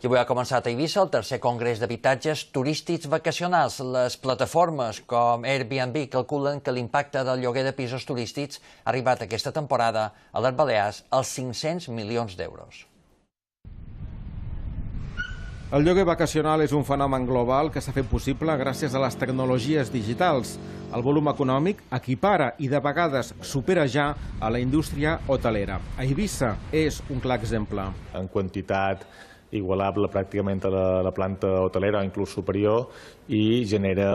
I avui ha començat a Eivissa el tercer congrés d'habitatges turístics vacacionals. Les plataformes com Airbnb calculen que l'impacte del lloguer de pisos turístics ha arribat aquesta temporada a les Balears als 500 milions d'euros. El lloguer vacacional és un fenomen global que s'ha fet possible gràcies a les tecnologies digitals. El volum econòmic equipara i de vegades supera ja a la indústria hotelera. A Eivissa és un clar exemple. En quantitat igualable pràcticament a la planta hotelera o inclús superior i genera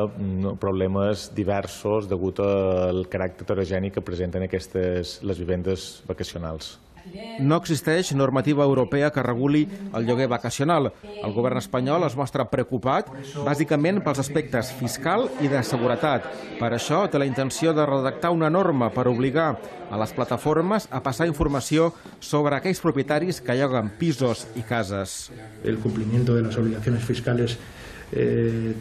problemes diversos degut al caràcter heterogeni que presenten les vivendes vacacionals. No existeix normativa europea que reguli el lloguer vacacional. El govern espanyol es mostra preocupat bàsicament pels aspectes fiscal i de seguretat. Per això té la intenció de redactar una norma per obligar a les plataformes a passar informació sobre aquells propietaris que lloguen pisos i cases. El cumplimiento de las obligaciones fiscales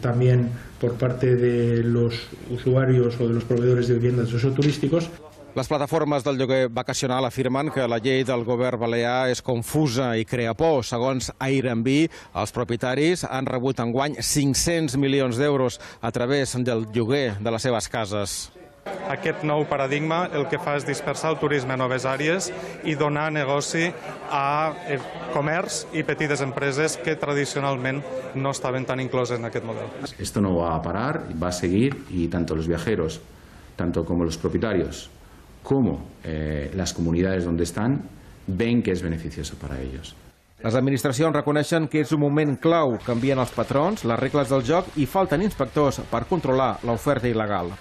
también por parte de los usuarios o de los proveedores de viviendas de uso turísticos. Les plataformes del lloguer vacacional afirmen que la llei del govern balear és confusa i crea por. Segons Airbnb, els propietaris han rebut enguany 500 milions d'euros a través del lloguer de les seves cases. Aquest nou paradigma el que fa és dispersar el turisme a noves àrees i donar negoci a comerç i petites empreses que tradicionalment no estaven tan incloses en aquest model. Esto no va a parar, va a seguir y tanto los viajeros, tanto como los propietarios, como las comunidades donde están, ven que és beneficioso para ellos. Les administracions reconeixen que és un moment clau. Canvien els patrons, les regles del joc i falten inspectors per controlar l'oferta il·legal.